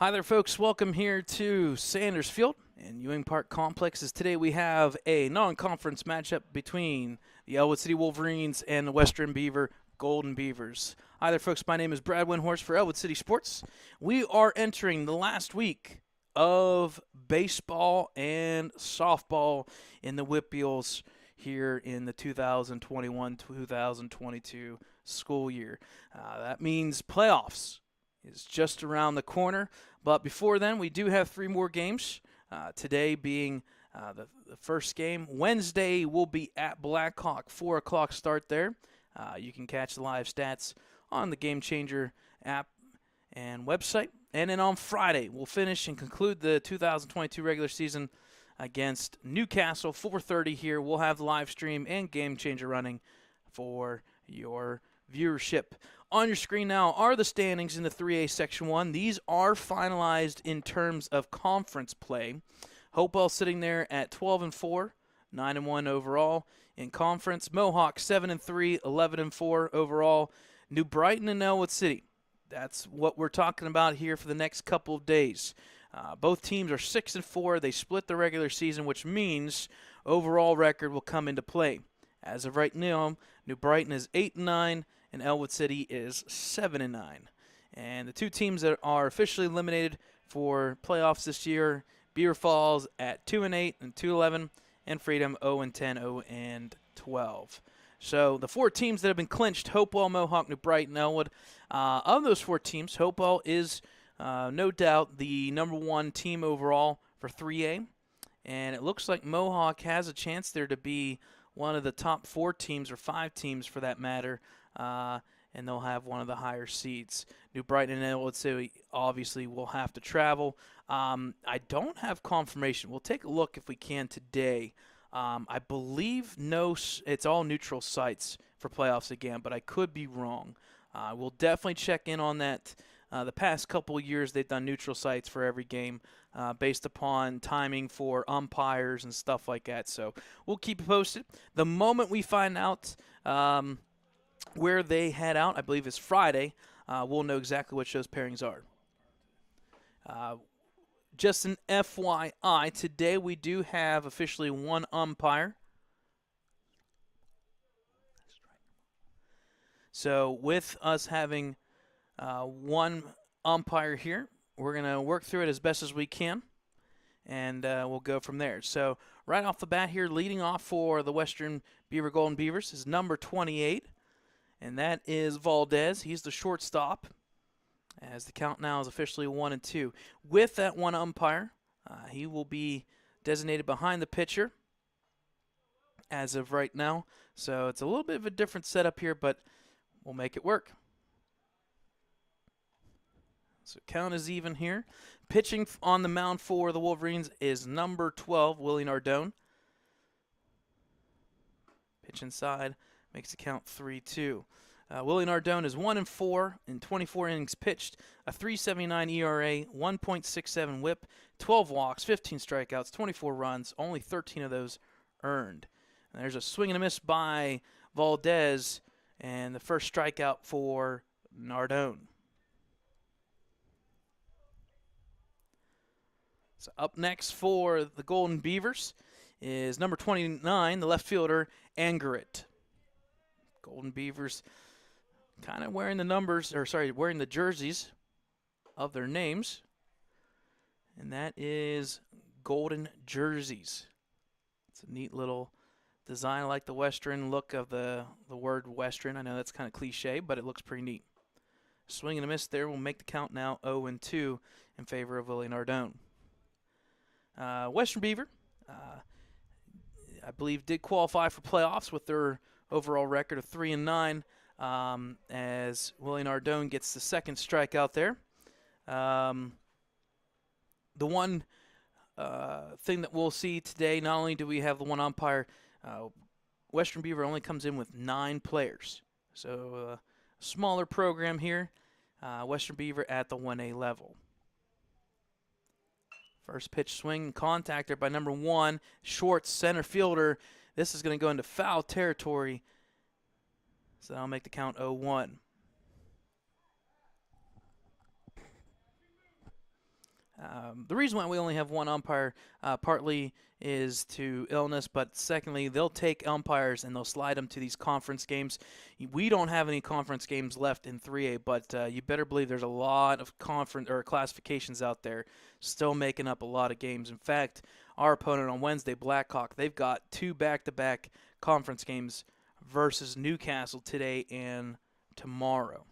Hi there, folks. Welcome here to Sanders Field and Ewing Park Complexes. Today we have a non-conference matchup between the Ellwood City Wolverines and the Western Beaver Golden Beavers. Hi there, folks. My name is Brad Windhorst for Ellwood City Sports. We are entering the last week of baseball and softball in the Whippeals here in the 2021-2022 school year. That means playoffs is just around the corner. But before then, we do have three more games. Today being the first game. Wednesday will be at Blackhawk, 4 o'clock start there. You can catch the live stats on the Game Changer app and website. And then on Friday, we'll finish and conclude the 2022 regular season against Newcastle, 4:30 here. We'll have the live stream and Game Changer running for your viewership. On your screen now are the standings in the 3A Section 1. These are finalized in terms of conference play. Hopewell sitting there at 12-4, 9-1 overall in conference. Mohawk 7-3, 11-4 overall. New Brighton and Ellwood City. That's what we're talking about here for the next couple of days. Both teams are 6-4. They split the regular season, which means overall record will come into play. As of right now, New Brighton is 8-9. And Ellwood City is 7-9. And the two teams that are officially eliminated for playoffs this year, Beaver Falls at 2-8 and 2-11, and Freedom 0-10, 0-12. So the four teams that have been clinched: Hopewell, Mohawk, New Brighton, Ellwood. Of those four teams, Hopewell is no doubt the number one team overall for 3A. And it looks like Mohawk has a chance there to be one of the top four teams, or five teams for that matter, and they'll have one of the higher seeds. New Brighton and Ellwood City obviously will have to travel. I don't have confirmation. We'll take a look if we can today. I believe it's all neutral sites for playoffs again, but I could be wrong. We'll definitely check in on that. The past couple of years, they've done neutral sites for every game based upon timing for umpires and stuff like that. So we'll keep you posted. The moment we find out where they head out, I believe it's Friday, we'll know exactly what those pairings are. Just an FYI, today we do have officially one umpire. So with us having one umpire here, we're going to work through it as best as we can, and we'll go from there. So right off the bat here, leading off for the Western Beaver Golden Beavers is number 28, and that is Valdez. He's the shortstop, as the count now is officially 1-2. With that one umpire, he will be designated behind the pitcher as of right now. So it's a little bit of a different setup here, but we'll make it work. So count is even here. Pitching on the mound for the Wolverines is number 12, Willie Nardone. Pitch inside, makes the count 3-2. Willie Nardone is 1-4 in 24 innings pitched, a 3.79 ERA, 1.67 WHIP, 12 walks, 15 strikeouts, 24 runs, only 13 of those earned. And there's a swing and a miss by Valdez, and the first strikeout for Nardone. So up next for the Golden Beavers is number 29, the left fielder, Angerit. Golden Beavers kind of wearing the jerseys of their names. And that is golden jerseys. It's a neat little design. I like the Western look of the word Western. I know that's kind of cliche, but it looks pretty neat. Swing and a miss there will make the count now 0-2 in favor of Willie Nardone. Western Beaver, I believe, did qualify for playoffs with their overall record of 3-9, as Willie Nardone gets the second strikeout there. The one thing that we'll see today, not only do we have the one umpire, Western Beaver only comes in with 9 players. So a smaller program here, Western Beaver at the 1A level. First pitch swing, contact there by number 1, short center fielder. This is going to go into foul territory, so that'll make the count 0-1. The reason why we only have one umpire partly is to illness, but secondly, they'll take umpires and they'll slide them to these conference games. We don't have any conference games left in 3A, but you better believe there's a lot of conference or classifications out there still making up a lot of games. In fact, our opponent on Wednesday, Blackhawk, they've got 2 back-to-back conference games versus Newcastle today and tomorrow.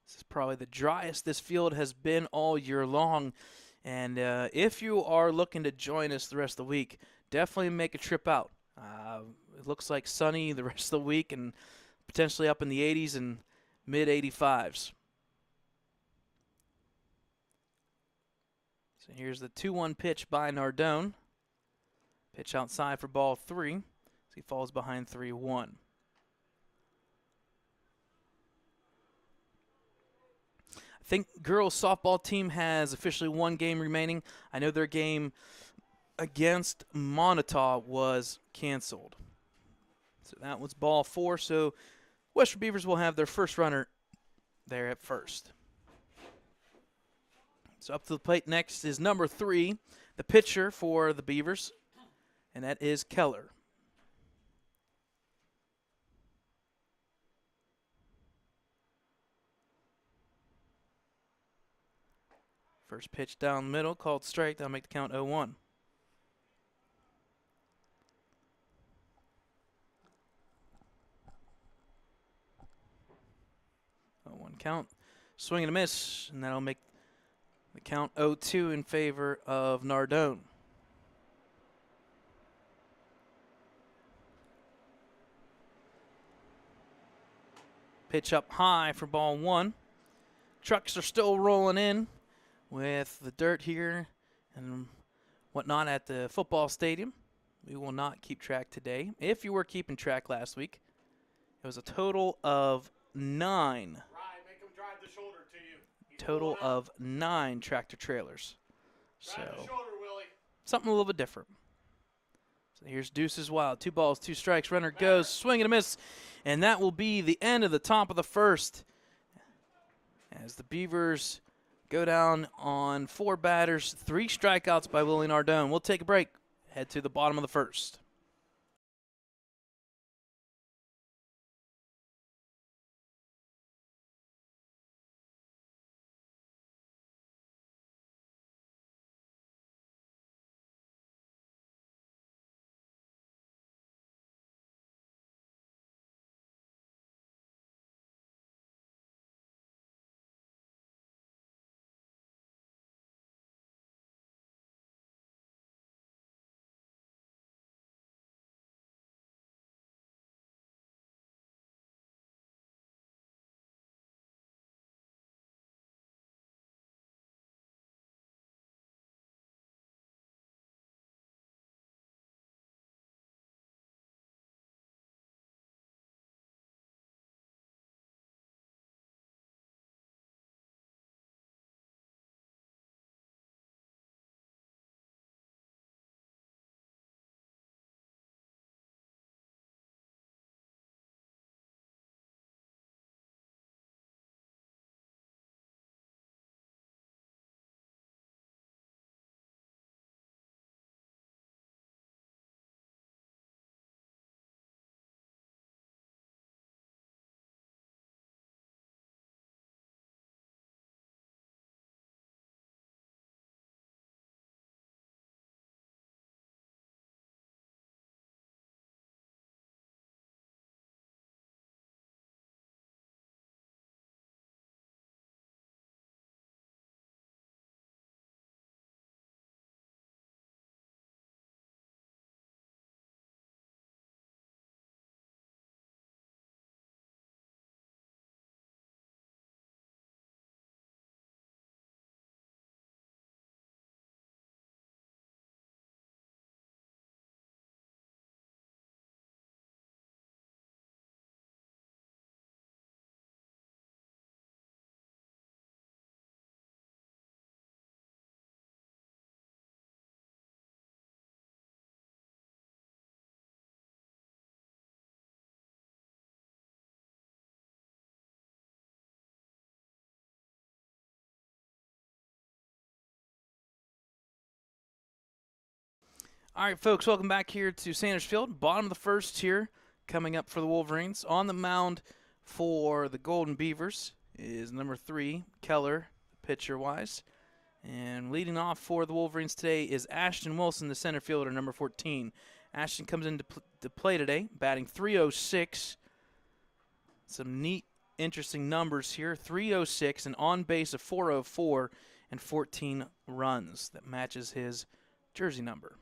This is probably the driest this field has been all year long. And if you are looking to join us the rest of the week, definitely make a trip out. It looks like sunny the rest of the week and potentially up in the 80s and mid 85s. So here's the 2-1 pitch by Nardone. Pitch outside for ball 3 as he falls behind 3-1. I think girls softball team has officially 1 game remaining. I know their game against Montauk was canceled. So that was ball 4. So Western Beavers will have their first runner there at first. So up to the plate next is number 3, the pitcher for the Beavers, and that is Keller. First pitch down the middle, called strike. That'll make the count 0-1. 0-1 count. Swing and a miss, and that'll make the count 0-2 in favor of Nardone. Pitch up high for ball 1. Trucks are still rolling in with the dirt here and whatnot at the football stadium. We will not keep track today. If you were keeping track last week, it was a total of 9. Make him drive the shoulder to you. Total of 9 tractor trailers. Drive the shoulder, Willie. Something a little bit different. So here's Deuces Wild. 2 balls, 2 strikes. Runner goes, swing and a miss. And that will be the end of the top of the first as the Beavers go down on 4 batters, 3 strikeouts by Willie Nardone. We'll take a break, head to the bottom of the first. All right, folks, welcome back here to Sanders Field. Bottom of the first here, coming up for the Wolverines. On the mound for the Golden Beavers is number 3, Keller, pitcher-wise. And leading off for the Wolverines today is Ashton Wilson, the center fielder, number 14. Ashton comes into play today, batting .306. Some neat, interesting numbers here. .306, an on-base of .404, and 14 runs. That matches his jersey number.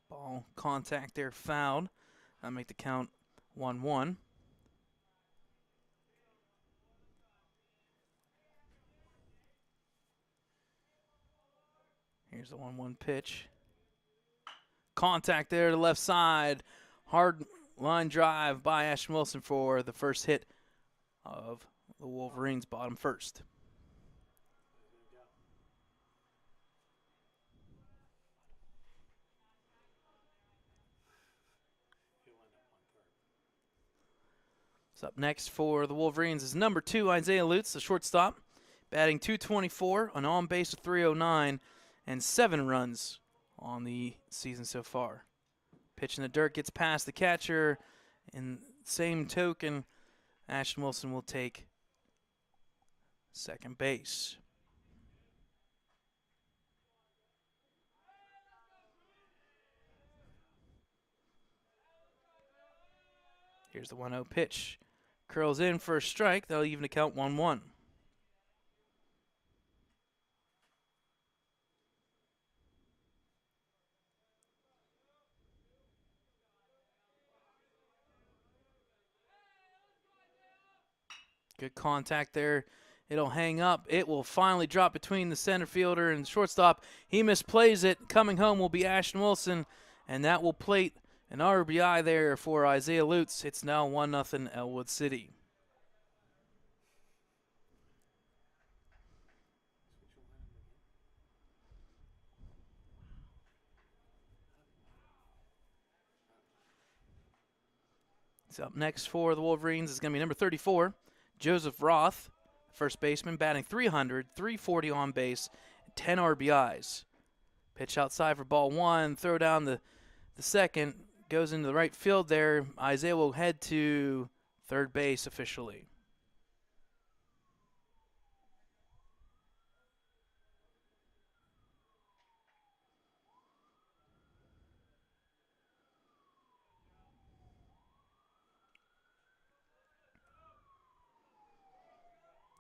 Ball contact there, fouled. That'll make the count 1-1. Here's the 1-1 pitch. Contact there to the left side. Hard line drive by Ashton Wilson for the first hit of the Wolverines, bottom first. So up next for the Wolverines is number 2, Isaiah Lutz, the shortstop, batting .224, an on-base of .309, and 7 runs on the season so far. Pitch in the dirt, gets past the catcher. In same token, Ashton Wilson will take second base. Here's the 1-0 pitch. Curls in for a strike. That'll even to count 1-1. Good contact there. It'll hang up. It will finally drop between the center fielder and shortstop. He misplays it. Coming home will be Ashton Wilson, and that will plate an RBI there for Isaiah Lutz. It's now 1-0 Ellwood City. So up next for the Wolverines is going to be number 34, Joseph Roth, first baseman, batting .300, .340 on base, 10 RBIs. Pitch outside for ball 1, throw down the second, goes into the right field there. Isaiah will head to third base officially.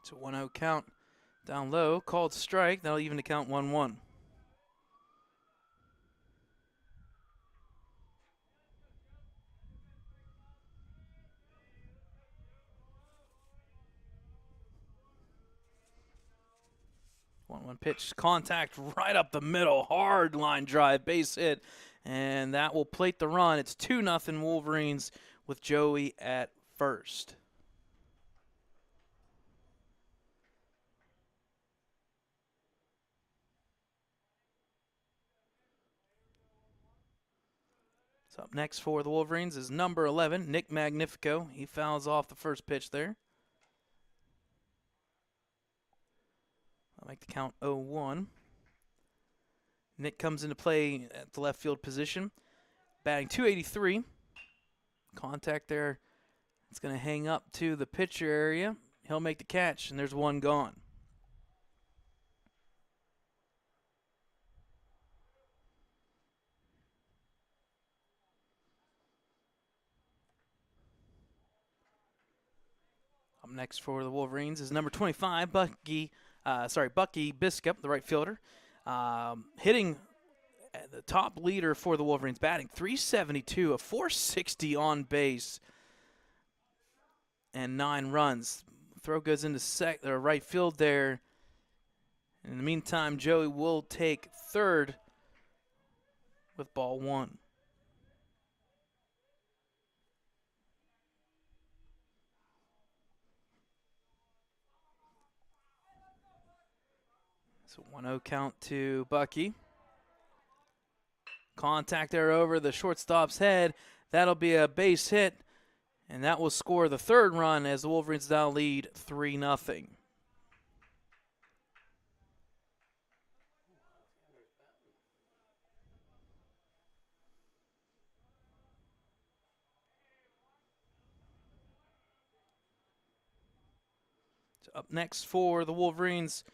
It's a 1-0 count down low, called strike. That'll even to count 1-1. One pitch, contact right up the middle, hard line drive, base hit, and that will plate the run. It's 2-0 Wolverines with Joey at first. So up next for the Wolverines is number 11, Nick Magnifico. He fouls off the first pitch there. I'll make the count 0-1. Nick comes into play at the left field position, batting .283. Contact there. It's going to hang up to the pitcher area. He'll make the catch, and there's one gone. Up next for the Wolverines is number 25, Bucky Biscup, the right fielder, hitting the top leader for the Wolverines, batting .372, a .460 on base, and 9 runs. Throw goes into right field there. In the meantime, Joey will take third with ball 1. So 1-0 count to Bucky. Contact there over the shortstop's head. That'll be a base hit, and that will score the third run as the Wolverines now lead 3-0. Up next for the Wolverines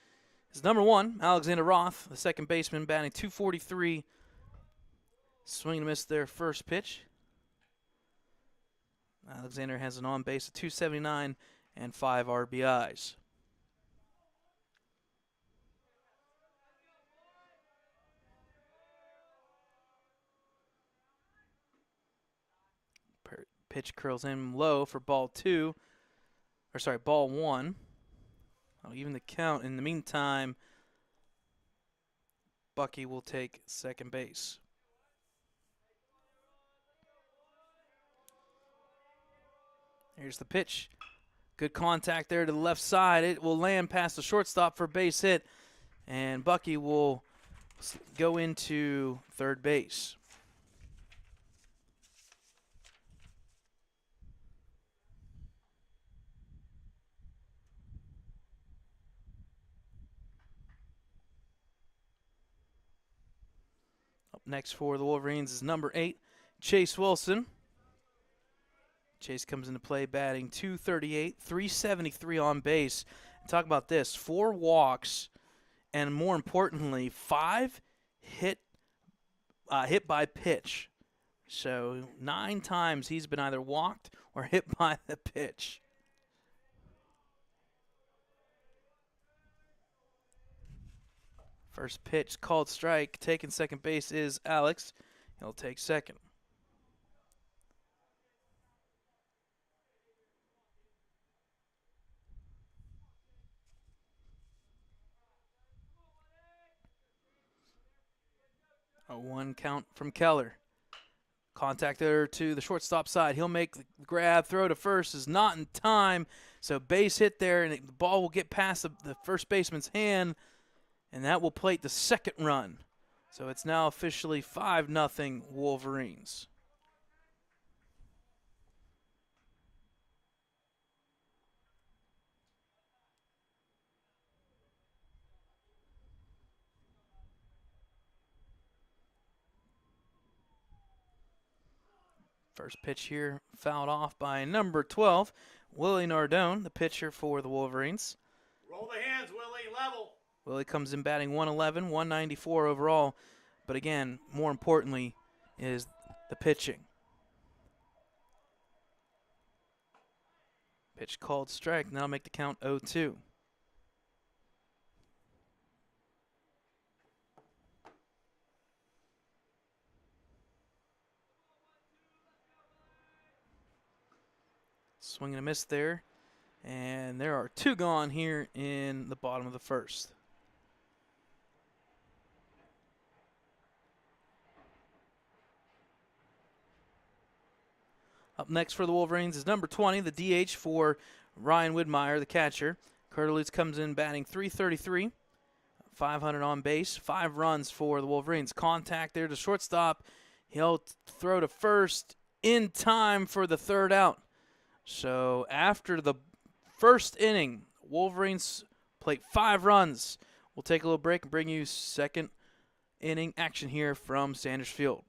is number 1, Alexander Roth, the second baseman, batting .243. Swing and miss their first pitch. Alexander has an on base of .279 and 5 RBIs. Pitch curls in low for ball 1. I'll even the count. In the meantime, Bucky will take second base. Here's the pitch. Good contact there to the left side. It will land past the shortstop for a base hit, and Bucky will go into third base. Up next for the Wolverines is number 8, Chase Wilson. Chase comes into play batting .238, 373 on base. Talk about this, 4 walks, and more importantly, 5 hit by pitch. So 9 times he's been either walked or hit by the pitch. First pitch called strike. Taking second base is Alex. He'll take second. A 1 count from Keller. Contact there to the shortstop side. He'll make the grab. Throw to first is not in time. So base hit there, and the ball will get past the first baseman's hand, and that will plate the second run. So it's now officially 5-0 Wolverines. First pitch here fouled off by number 12, Willie Nardone, the pitcher for the Wolverines. Roll the hands, Willie. Level. Willie comes in batting 111, 194 overall. But again, more importantly, is the pitching. Pitch called strike. Now make the count 0-2. Swing and a miss there. And there are 2 gone here in the bottom of the first. Up next for the Wolverines is number 20, the DH for Ryan Widmeyer, the catcher. Curtis comes in batting .333, 500 on base, 5 runs for the Wolverines. Contact there to shortstop. He'll throw to first in time for the third out. So after the first inning, Wolverines plate 5 runs. We'll take a little break and bring you second inning action here from Sanders Field.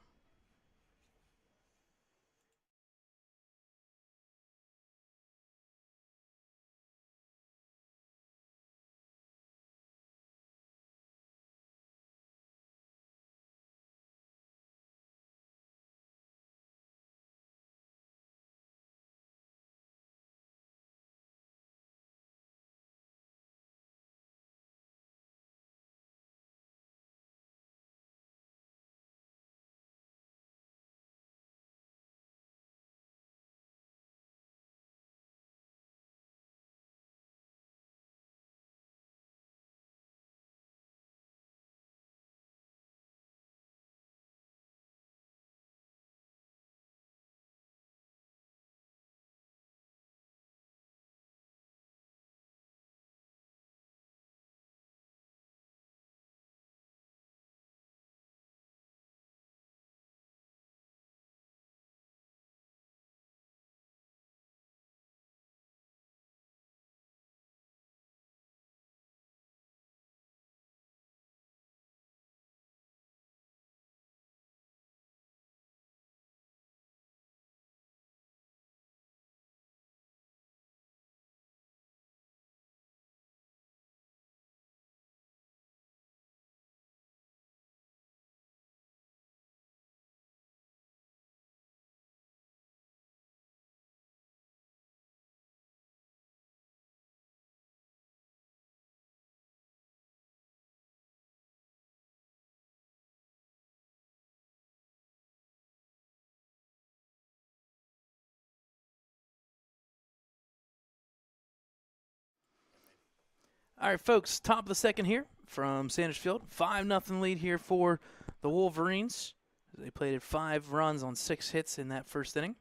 All right, folks, top of the second here from Sanders Field. 5-0 lead here for the Wolverines. They played 5 runs on 6 hits in that first inning.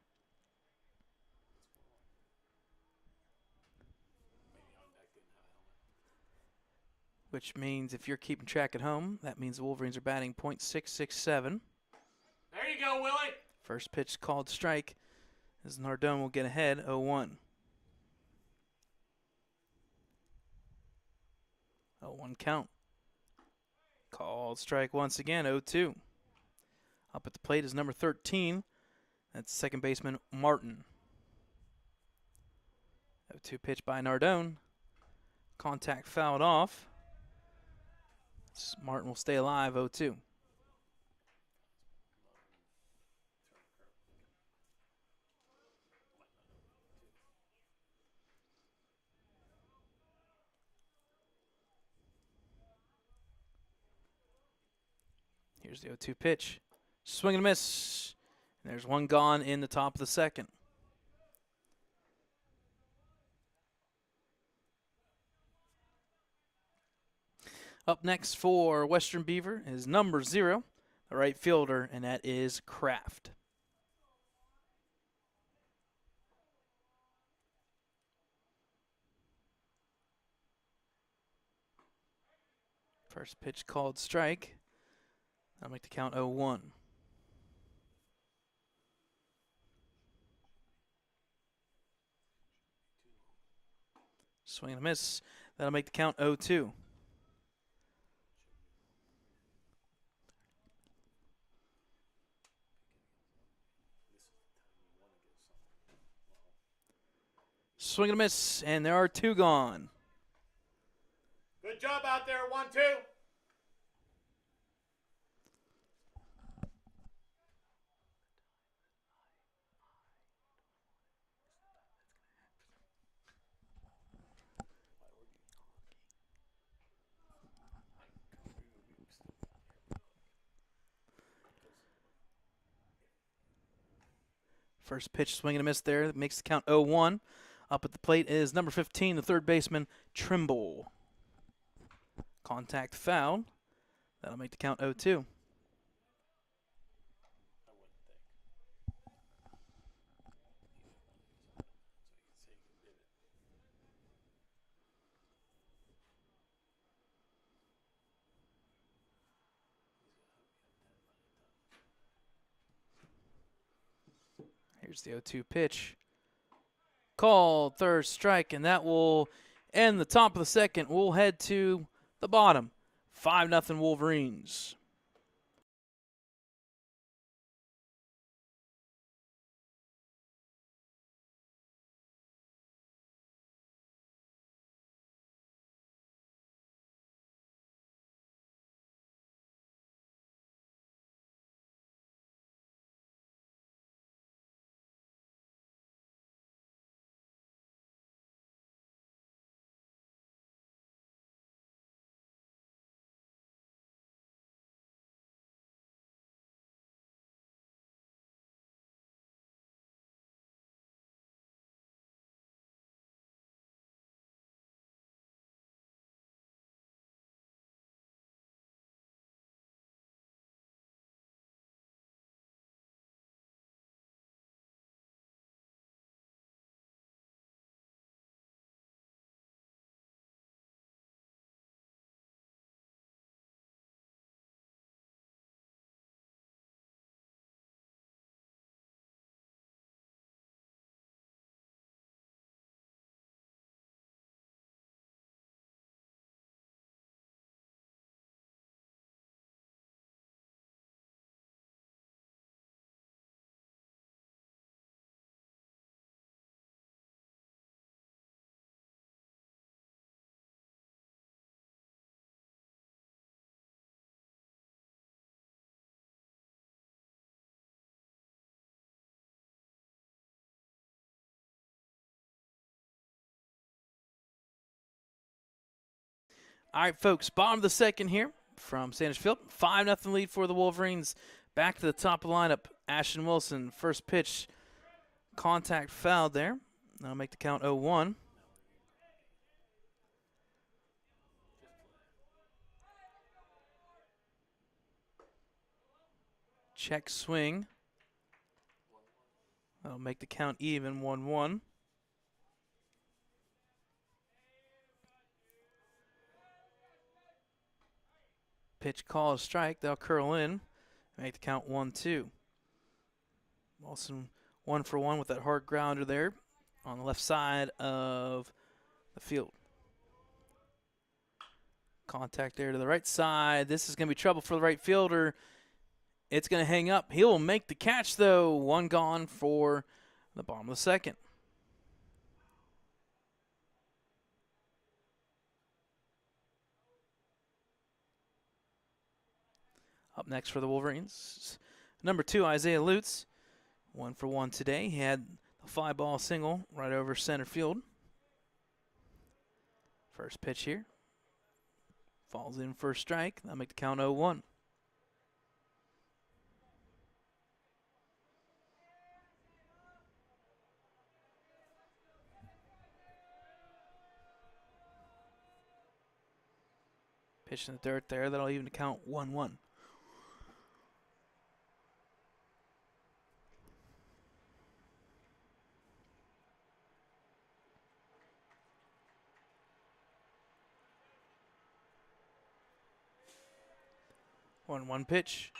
Which means if you're keeping track at home, that means the Wolverines are batting .667. There you go, Willie. First pitch called strike as Nardone will get ahead 0-1. 0-1 count. Called strike once again, 0-2. Up at the plate is number 13. That's second baseman Martin. 0-2 pitch by Nardone. Contact fouled off. Martin will stay alive, 0-2. Here's the 0-2 pitch. Swing and a miss. And there's one gone in the top of the second. Up next for Western Beaver is number 0, the right fielder, and that is Kraft. First pitch called strike. That'll make the count 0-1. Swing and a miss. That'll make the count 0-2. Swing and a miss, and there are 2 gone. Good job out there, 1-2. First pitch, swing and a miss there. That makes the count 0-1. Up at the plate is number 15, the third baseman, Trimble. Contact foul. That'll make the count 0-2. Here's the 0-2 pitch. Called third strike, and that will end the top of the second. We'll head to the bottom. 5-0 Wolverines. All right, folks, bottom of the second here from Sanders Field. 5-0 lead for the Wolverines. Back to the top of the lineup, Ashton Wilson. First pitch, contact fouled there. That'll make the count 0-1. Check swing. That'll make the count even, 1-1. Pitch call, strike. They'll curl in. Make the count 1-2. Wilson 1 for 1 with that hard grounder there on the left side of the field. Contact there to the right side. This is going to be trouble for the right fielder. It's going to hang up. He'll make the catch, though. One gone for the bottom of the second. Up next for the Wolverines, number 2, Isaiah Lutz. 1 for 1 today. He had a fly ball single right over center field. First pitch here. Falls in for a strike. That'll make the count 0-1. Pitch in the dirt there. That'll even count 1-1. One pitch.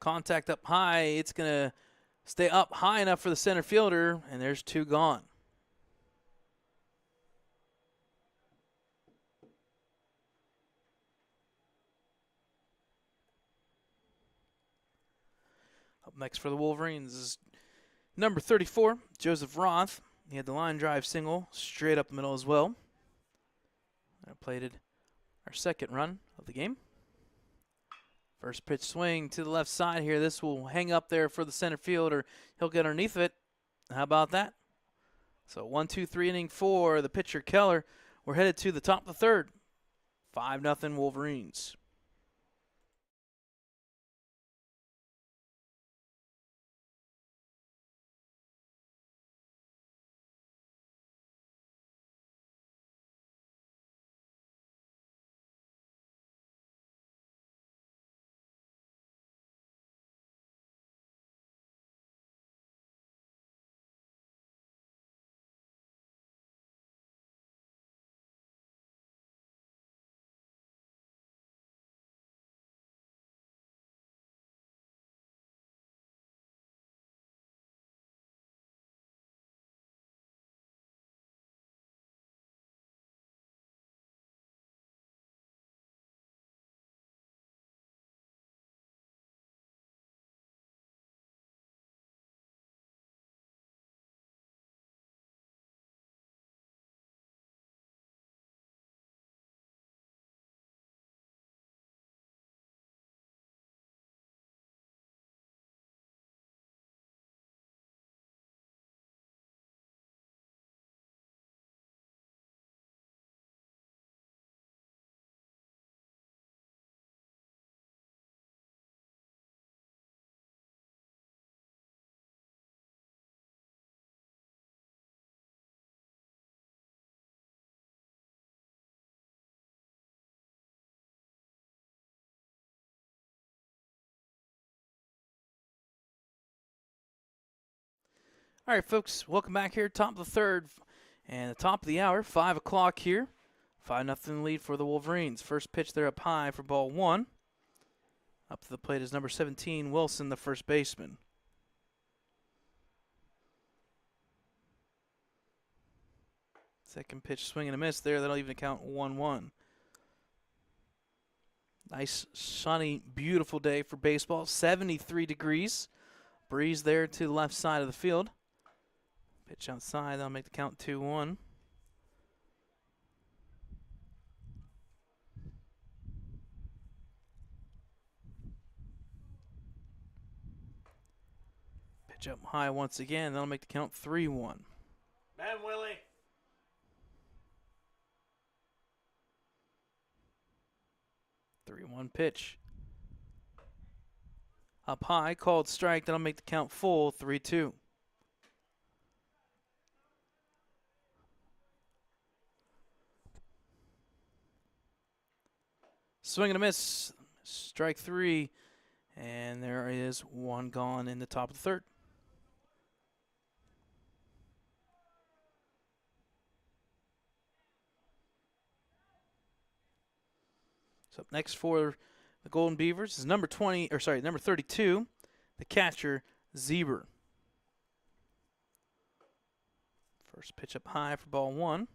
Contact up high. It's going to stay up high enough for the center fielder, and there's 2 gone. Up next for the Wolverines is number 34, Joseph Roth. He had the line drive single straight up the middle as well. That plated our second run of the game. First pitch swing to the left side here. This will hang up there for the center fielder. He'll get underneath it. How about that? So 1-2-3 inning for the pitcher Keller. We're headed to the top of the third. 5-0 Wolverines. All right, folks, welcome back here. Top of the third and the top of the hour, 5 o'clock here. 5-0 lead for the Wolverines. First pitch there up high for ball 1. Up to the plate is number 17, Wilson, the first baseman. Second pitch, swing and a miss there. That'll even count 1-1. Nice, sunny, beautiful day for baseball. 73 degrees. Breeze there to the left side of the field. Pitch outside. That'll make the count 2-1. Pitch up high once again. That'll make the count 3-1. Man, Willie. Three-one pitch. Up high, called strike. That'll make the count full, 3-2. Swing and a miss. Strike 3. And there is one gone in the top of the third. So up next for the Golden Beavers is number 32, the catcher, Beaver. First pitch up high for ball one.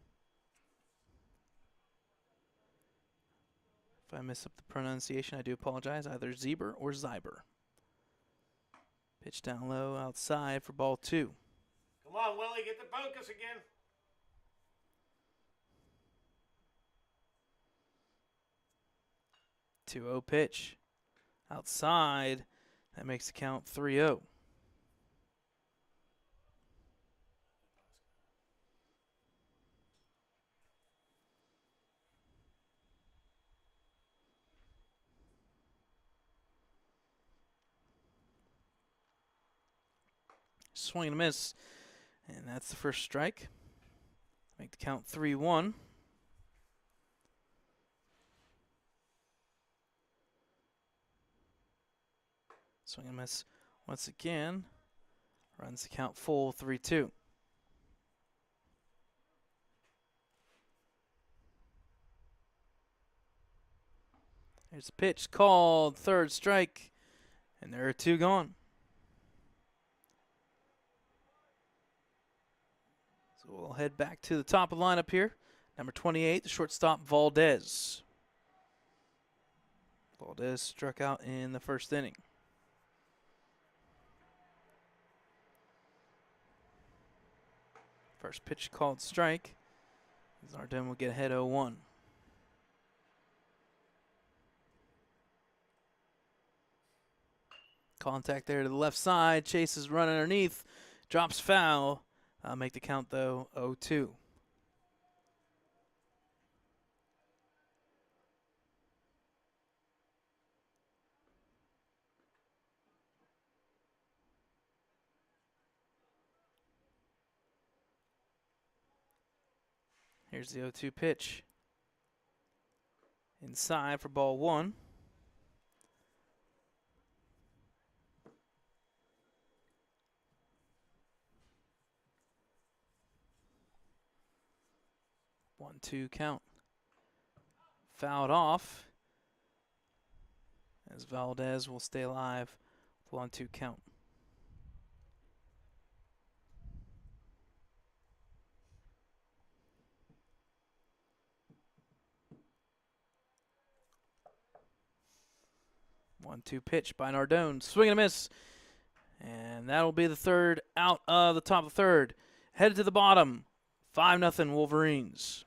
If I mess up the pronunciation, I do apologize. Either Zeber or Zyber. Pitch down low outside for ball two. Come on, Willie, get the focus again. 2-0 pitch. Outside. That makes the count 3-0. Swing and a miss. And that's the first strike. Make the count 3-1. Swing and miss once again. Runs the count full 3-2. There's a pitch called, third strike, and there are two gone. So we'll head back to the top of the lineup here. Number 28, the shortstop, Valdez. Valdez struck out in the first inning. First pitch called strike. Zarden will get ahead 0-1. Contact there to the left side. Chase is running underneath. Drops foul. Make the count, though, 0-2. Here's the 0-2 pitch. Inside for ball one. 1-2 count. Fouled off as Valdez will stay alive. 1-2 count. One-two pitch by Nardone. Swing and a miss. And that'll be the third out of the top of the third. Headed to the bottom. 5-0 Wolverines.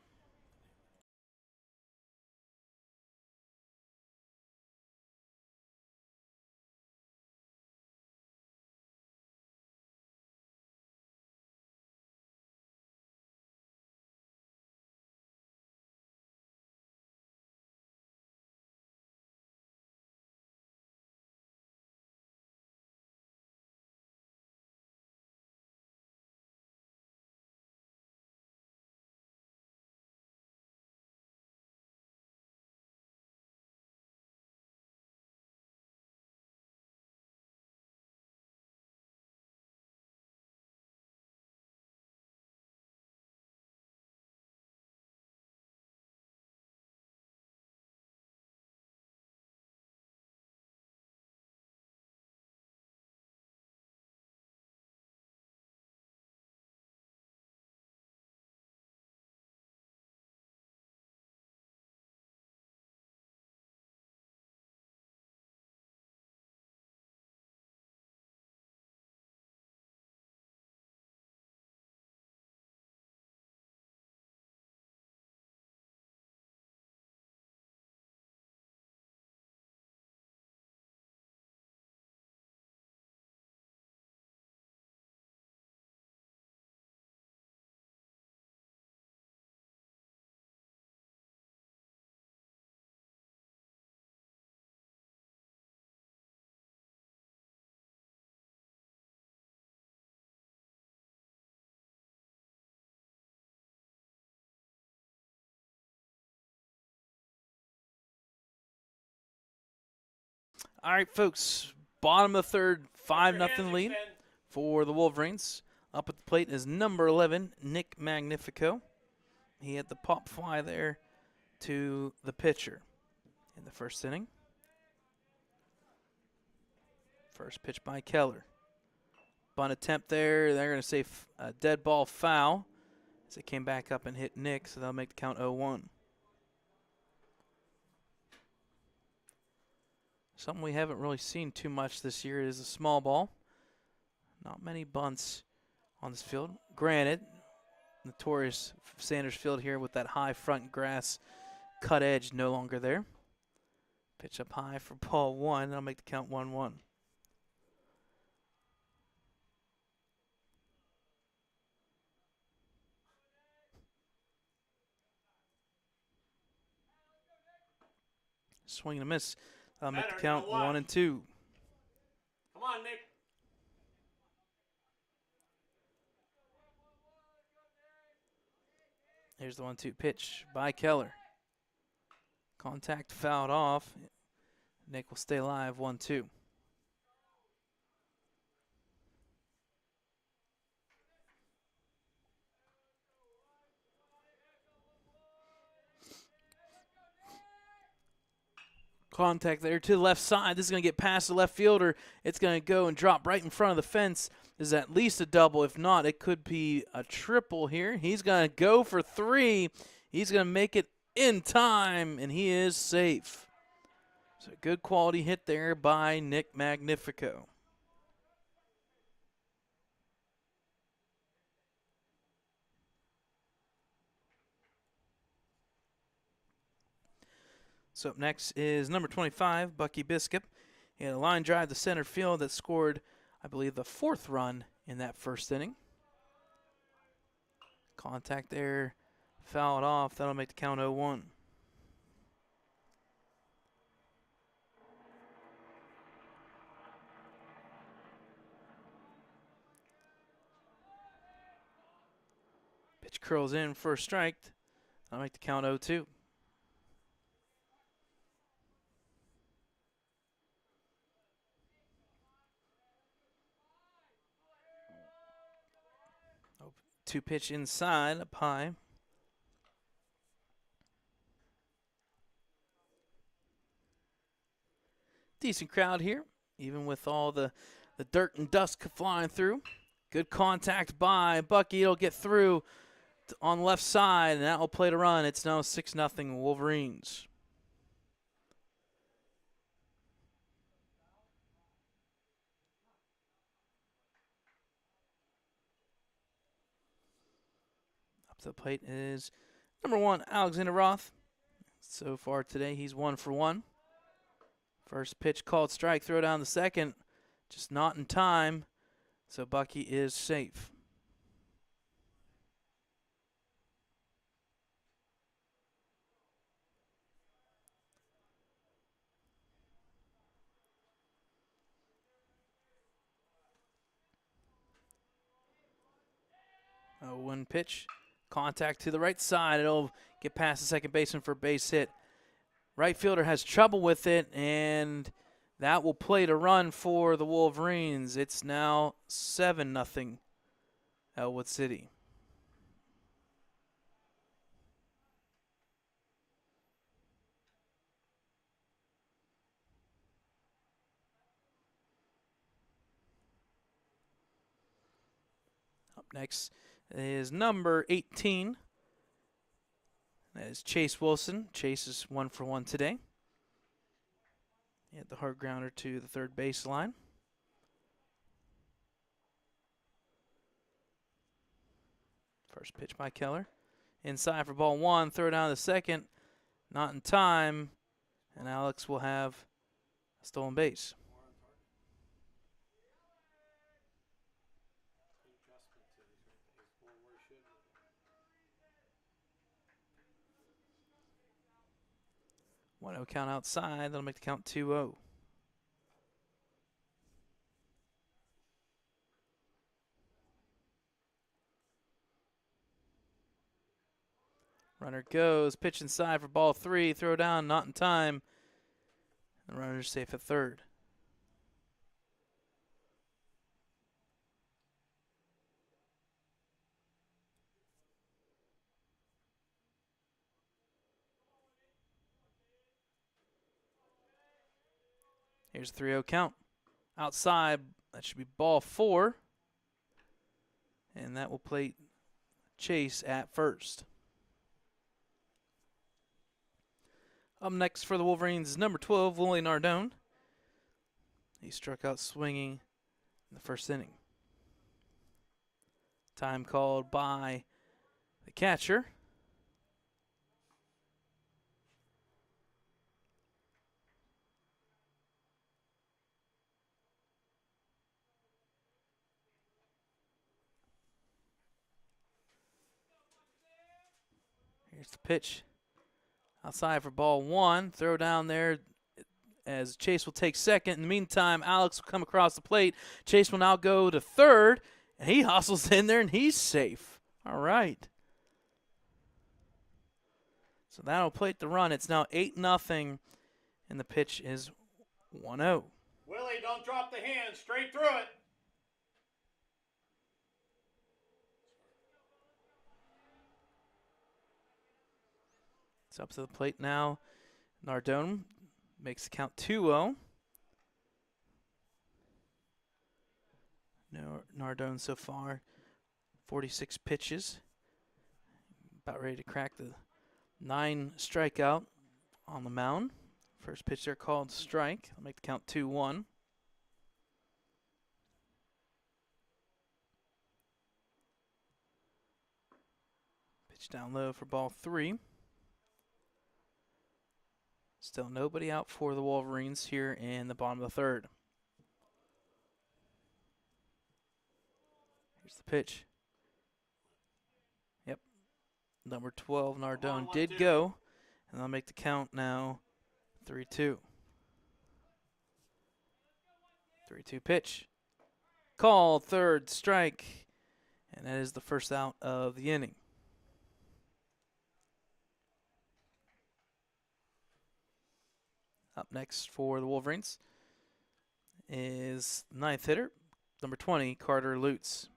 All right, folks. Bottom of the third, 5-0 lead Extend. for the Wolverines. Up at the plate is number 11, Nick Magnifico. He had the pop fly there to the pitcher in the first inning. First pitch by Keller. Bunt attempt there. They're going to say a dead ball foul as it came back up and hit Nick, so they'll make the count 0-1. Something we haven't really seen too much this year is a small ball. Not many bunts on this field. Granted, notorious Sanders Field here with that high front grass cut edge no longer there. Pitch up high for ball 1. That'll make the count 1-1. Swing and a miss. That'll make the count 1-2. Come on, Nick. Here's the 1-2 pitch by Keller. Contact fouled off. Nick will stay alive, 1-2. Contact there to the left side. This is going to get past the left fielder. It's going to go and drop right in front of the fence. This is at least a double. If not, it could be a triple here. He's going to go for 3. He's going to make it in time, and he is safe. So a good quality hit there by Nick Magnifico. So up next is number 25, Bucky Biscup. He had a line drive to center field that scored, I believe, the 4th run in that first inning. Contact there, fouled off. That'll make the count 0-1. Pitch curls in for a strike. That'll make the count 0-2. Two pitch inside, up high. Decent crowd here, even with all the dirt and dust flying through. Good contact by Bucky. It'll get through on the left side, and that will play to run. It's now 6-0 Wolverines. The plate is number 1, Alexander Roth. So far today, he's 1 for 1. First pitch called strike, throw down the second, just not in time. So Bucky is safe. A 1 pitch. Contact to the right side. It'll get past the second baseman for a base hit. Right fielder has trouble with it, and that will play to run for the Wolverines. It's now 7-0 Ellwood City. Up next is number 18. That is Chase Wilson. Chase is 1 for 1 today. He had the hard grounder to the third baseline. First pitch by Keller. Inside for ball 1. Throw down the second. Not in time. And Alex will have a stolen base. One-0 count outside. That'll make the count 2-0. Runner goes. Pitch inside for ball 3. Throw down. Not in time. The runner's safe at third. Here's the 3-0 count. Outside, that should be ball 4. And that will play Chase at first. Up next for the Wolverines is number 12, Willie Nardone. He struck out swinging in the first inning. Time called by the catcher. Here's the pitch. Outside for ball 1. Throw down there as Chase will take second. In the meantime, Alex will come across the plate. Chase will now go to third, and he hustles in there, and he's safe. All right. So that'll plate the run. It's now 8-0, and the pitch is 1-0. Willie, don't drop the hand. Straight through it. It's up to the plate now. Nardone makes the count 2-0. No, Nardone so far, 46 pitches. About ready to crack the 9 strikeout on the mound. First pitch there called strike. I'll make the count 2-1. Pitch down low for ball 3. Still nobody out for the Wolverines here in the bottom of the third. Here's the pitch. Yep. Number 12, Nardone, did go. And I'll make the count now 3-2. 3-2 pitch. Called, third strike. And that is the first out of the inning. Up next for the Wolverines is ninth hitter, number 20, Carter Lutz,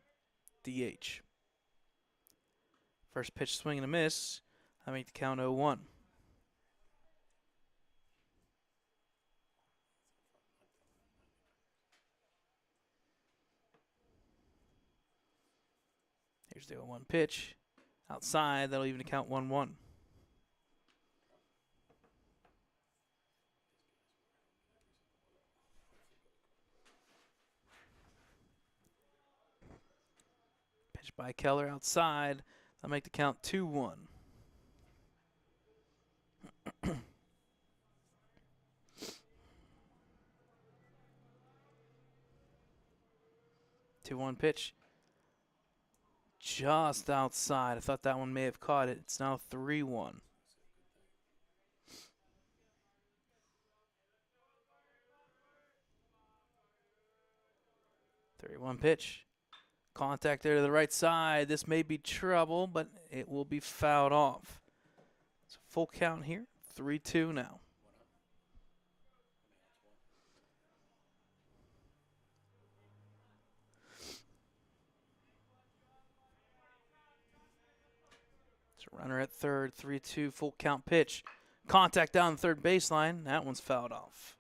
DH. First pitch swing and a miss. I make the count 0-1. Here's the 0-1 pitch. Outside, that'll even count 1-1. Pitch by Keller outside. That'll make the count 2-1. 2-1 pitch. Just outside. I thought that one may have caught it. It's now 3-1. 3-1 pitch. Contact there to the right side. This may be trouble, but it will be fouled off. It's a full count here. 3-2 now. It's a runner at third. 3-2 full count pitch. Contact down the third baseline. That one's fouled off.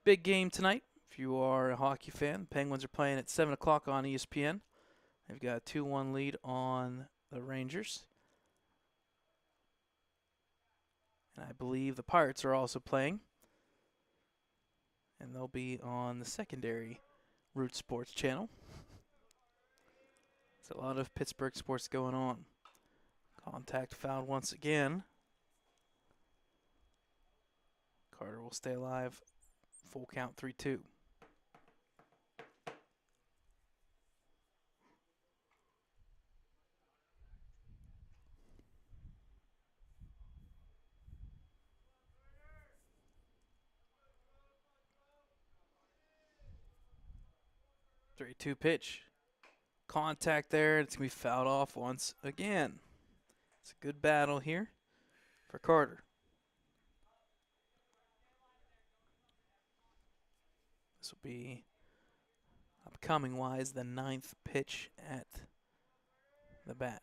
Big game tonight. If you are a hockey fan, the Penguins are playing at 7 o'clock on ESPN. They've got a 2-1 lead on the Rangers. And I believe the Pirates are also playing. And they'll be on the secondary Root Sports channel. There's a lot of Pittsburgh sports going on. Contact fouled once again. Carter will stay alive. Full count 3-2. Three-two pitch. Contact there. It's going to be fouled off once again. It's a good battle here for Carter. This will be, upcoming wise, the 9th pitch at the bat.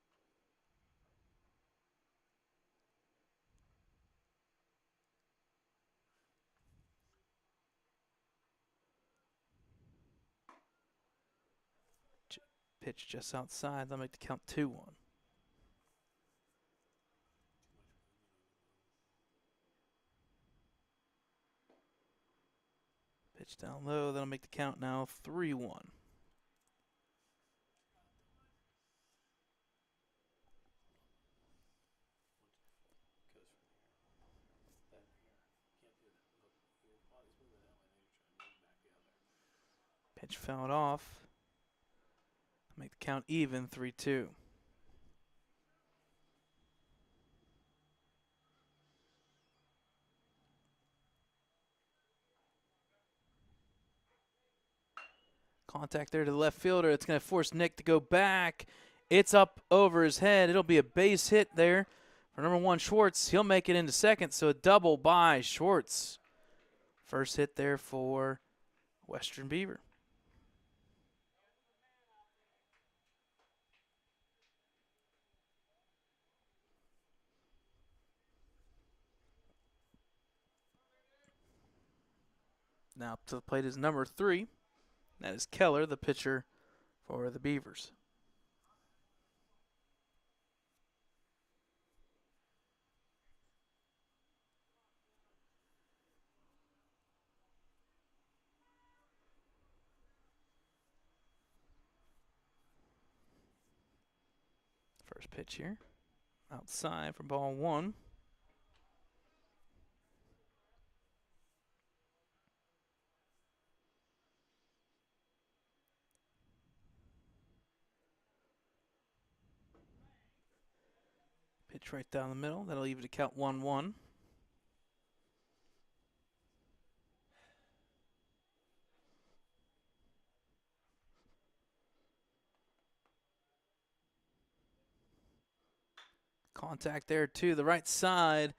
Pitch just outside. They'll make the count 2-1. Pitch down low. That'll make the count now 3-1. Pitch fouled off. Make the count even 3-2. Contact there to the left fielder. It's going to force Nick to go back. It's up over his head. It'll be a base hit there for number 1, Schwartz. He'll make it into second, so a double by Schwartz. First hit there for Western Beaver. Now up to the plate is number 3. That is Keller, the pitcher for the Beavers. First pitch here. Outside for ball 1. Pitch right down the middle. That'll leave it to count 1-1. Contact there to the right side.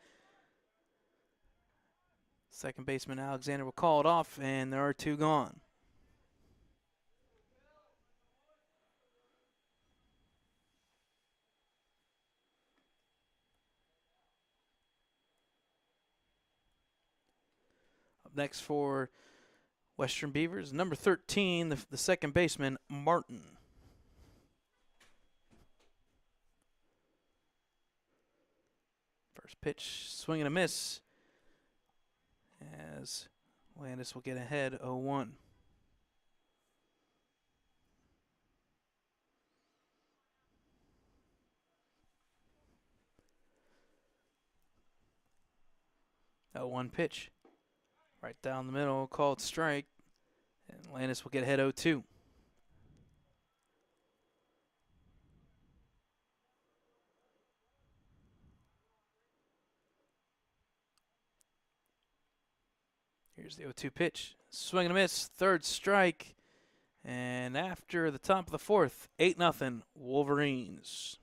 Second baseman Alexander will call it off, and there are 2 gone. Up next for Western Beavers, number 13, the second baseman, Martin. First pitch, swing and a miss, as Landis will get ahead 0-1. Oh, 1 pitch. Right down the middle, called strike. And Landis will get ahead 0-2. Here's the 0-2 pitch. Swing and a miss, third strike. And after the top of the 4th, 8-0 Wolverines.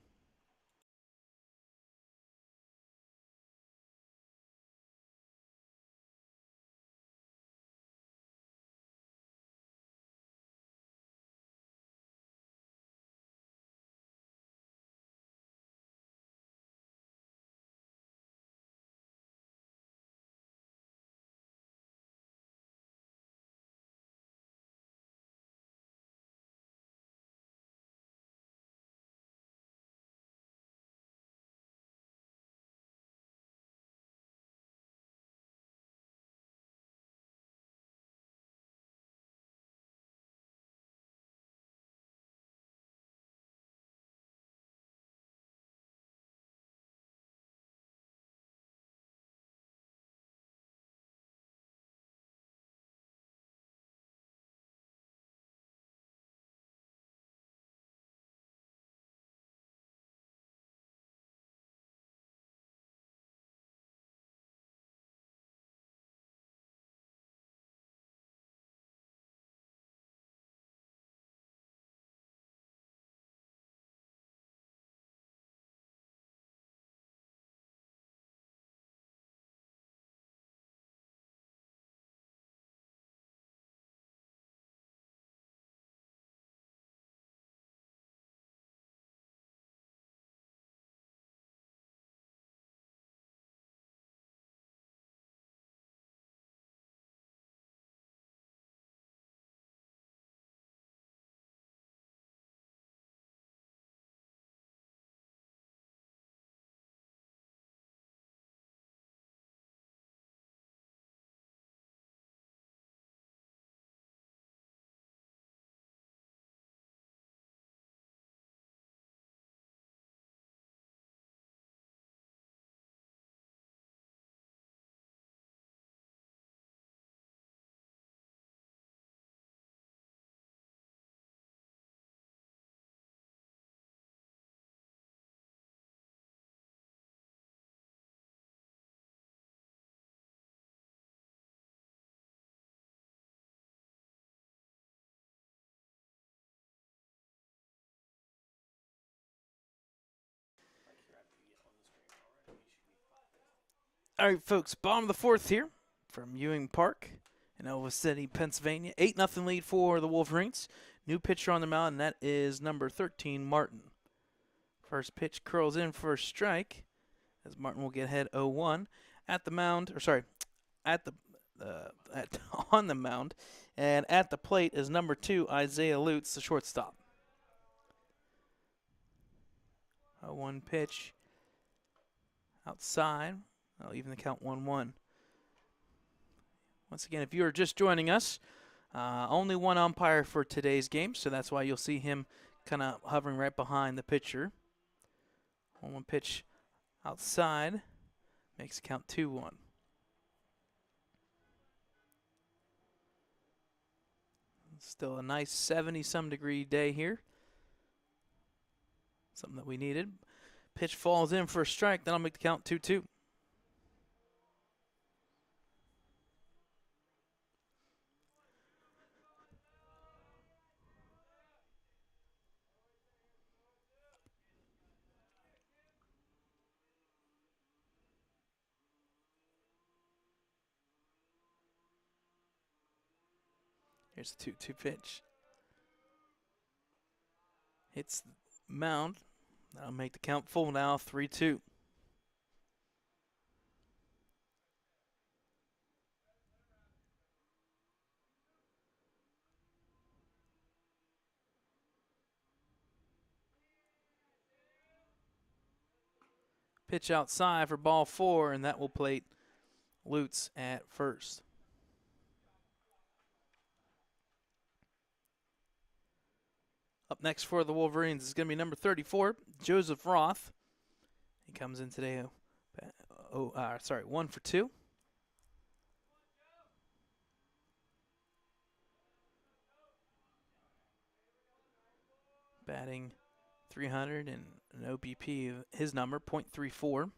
All right, folks, bottom of the fourth here from Ewing Park in Ellwood City, Pennsylvania. 8-0 lead for the Wolverines. New pitcher on the mound, and that is number 13, Martin. First pitch curls in for a strike as Martin will get ahead 0-1 at the mound, or sorry, at the on the mound, and at the plate is number 2, Isaiah Lutz, the shortstop. 0-1 pitch outside. I'll even the count 1-1. Once again, if you are just joining us, only one umpire for today's game, so that's why you'll see him kind of hovering right behind the pitcher. 1-1 pitch outside makes the count 2-1. Still a nice 70-some degree day here. Something that we needed. Pitch falls in for a strike, then I'll make the count 2-2. Here's the 2-2 pitch. Hits the mound. That'll make the count full now, 3-2. Pitch outside for ball 4, and that will plate Lutz at first. Up next for the Wolverines is going to be number 34, Joseph Roth. He comes in today, 1 for 2. Batting 300 and an OBP of his number, .34.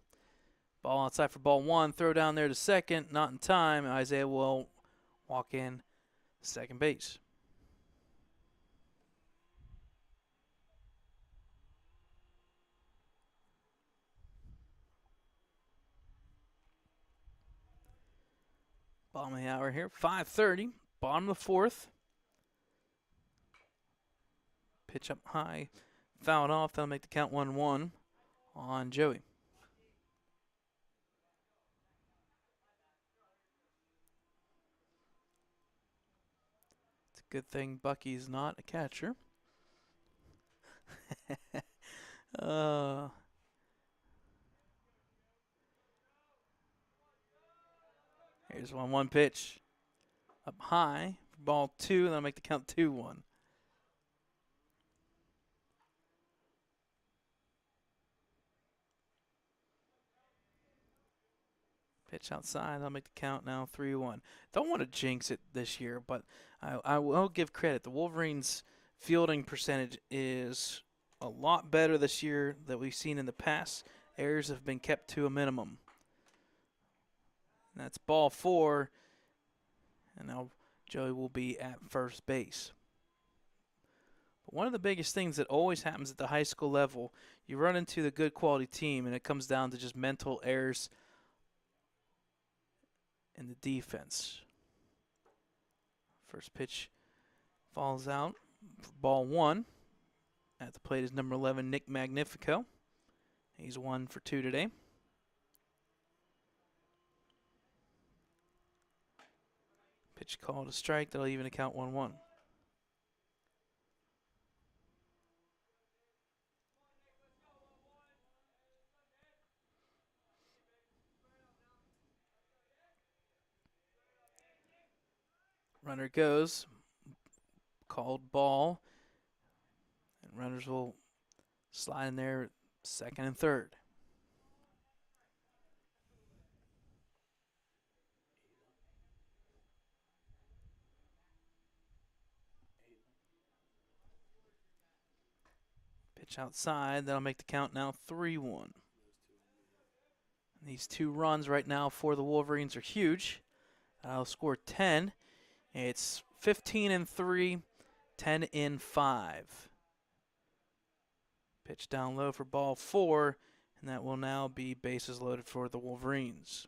Ball outside for ball 1, throw down there to second, not in time. Isaiah will walk in second base. Bottom of the hour here, 5:30, bottom of the fourth. Pitch up high, fouled off. That'll make the count 1-1 on Joey. It's a good thing Bucky's not a catcher. Here's 1-1 pitch. Up high, ball 2, that'll make the count 2-1. Pitch outside, that'll make the count now 3-1. Don't want to jinx it this year, but I will give credit. The Wolverines' fielding percentage is a lot better this year than we've seen in the past. Errors have been kept to a minimum. And that's ball 4, and now Joey will be at first base. But one of the biggest things that always happens at the high school level, you run into the good quality team, and it comes down to just mental errors in the defense. First pitch falls out for ball 1. At the plate is number 11, Nick Magnifico. He's 1 for 2 today. Pitch called a strike. That'll even count 1-1. Runner goes. Called ball. And runners will slide in there second and third. Pitch outside. That'll make the count now 3-1. These 2 runs right now for the Wolverines are huge. I'll score 10. It's 15-3, 10-5. Pitch down low for ball 4, and that will now be bases loaded for the Wolverines.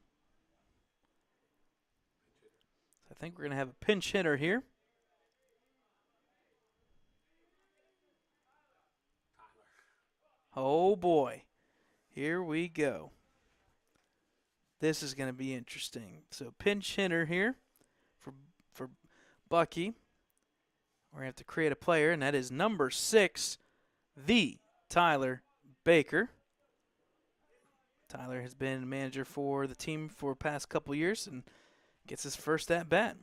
I think we're going to have a pinch hitter here. Oh boy, here we go. This is going to be interesting. So pinch hitter here for Bucky. We're going to have to create a player, and that is number 6, the Tyler Baker. Tyler has been manager for the team for the past couple years and gets his first at bat.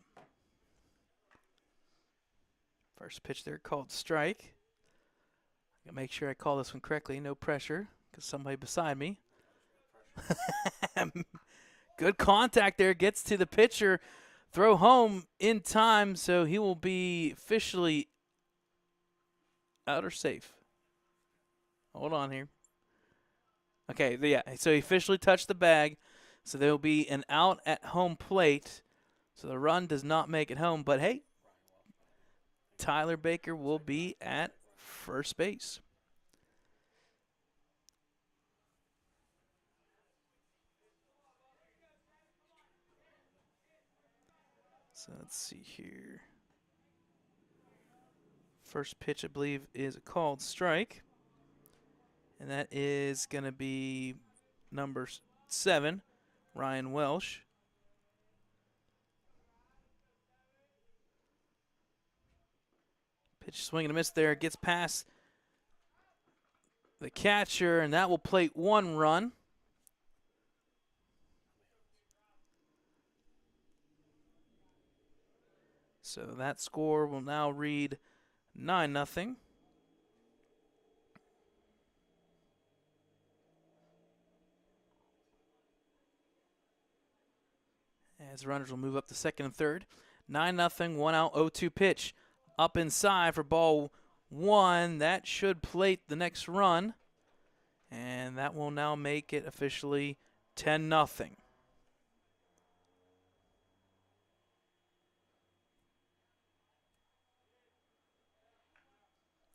First pitch there called strike. Gotta make sure I call this one correctly. No pressure, because somebody beside me. Good contact there. Gets to the pitcher. Throw home in time, so he will be officially out or safe. Hold on here. Okay, yeah, so he officially touched the bag, so there will be an out at home plate. So the run does not make it home, but hey, Tyler Baker will be at first base. So let's see here. First pitch, I believe, is a called strike. And that is going to be number 7, Ryan Welsh. Pitch swing and a miss there. Gets past the catcher, and that will plate 1 run. So that score will now read 9-0. As runners will move up to second and third. 9-0, 1 out, 0-2 pitch. Up inside for ball 1. That should plate the next run. And that will now make it officially 10-0.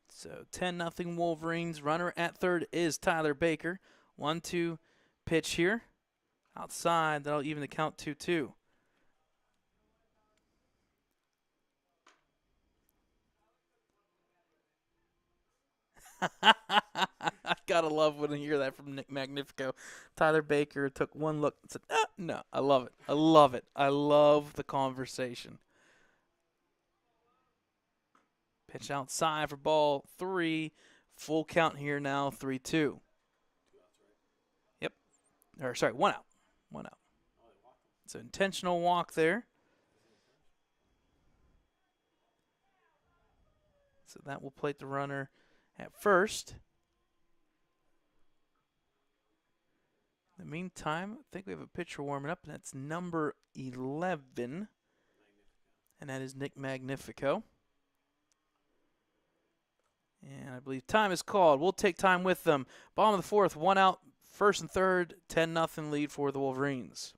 So 10-0 Wolverines. Runner at third is Tyler Baker. 1-2 pitch here. Outside, that'll even the count 2-2. I gotta love when I hear that from Nick Magnifico. Tyler Baker took one look and said, no, I love it. I love it. I love the conversation. Pitch outside for ball 3. Full count here now, 3-2. Yep. Or sorry, 1 out. 1 out. It's an intentional walk there. So that will plate the runner at first. In the meantime, I think we have a pitcher warming up, and that's number 11. And that is Nick Magnifico. And I believe time is called. We'll take time with them. Bottom of the 4th, 1 out, first and third, 10-0 lead for the Wolverines.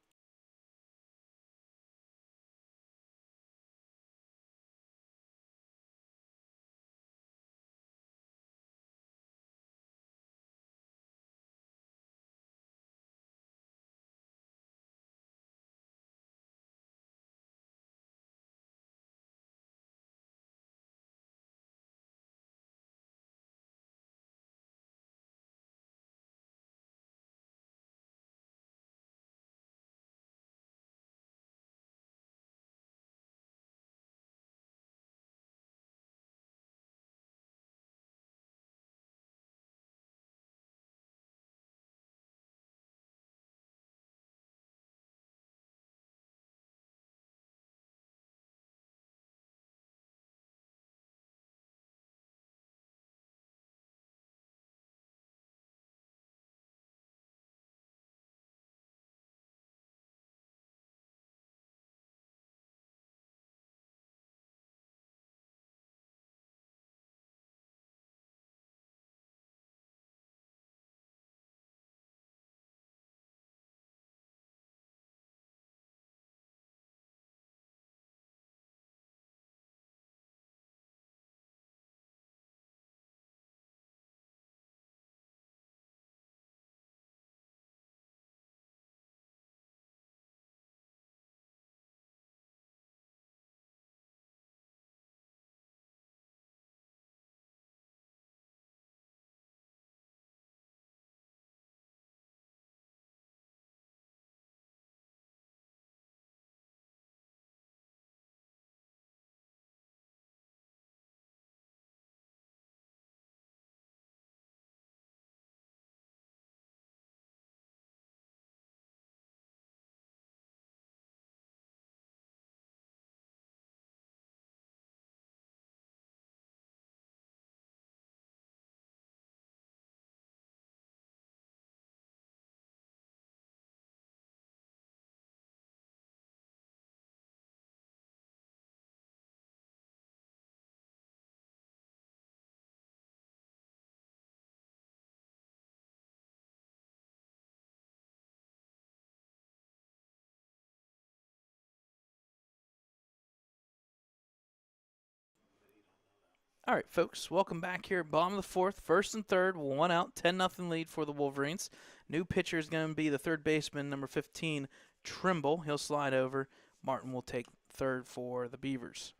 All right, folks, welcome back here. Bottom of the fourth, first and third, 1 out, 10-0 lead for the Wolverines. New pitcher is going to be the third baseman, number 15, Trimble. He'll slide over. Martin will take third for the Beavers.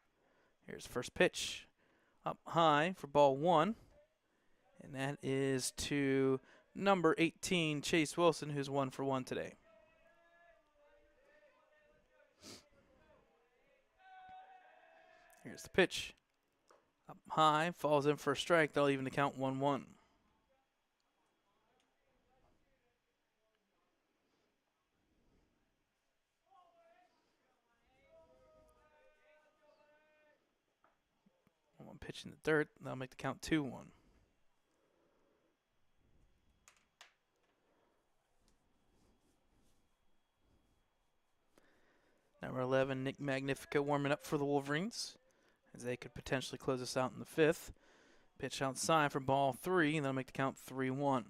Here's the first pitch. Up high for ball one. And that is to number 18, Chase Wilson, who's 1 for 1 today. Here's the pitch. Up high, falls in for a strike. They'll even to count 1-1. One pitch in the dirt. They'll make the count 2-1. Number 11, Nick Magnifico, warming up for the Wolverines, as they could potentially close us out in the fifth. Pitch outside for ball 3, and they'll make the count 3-1.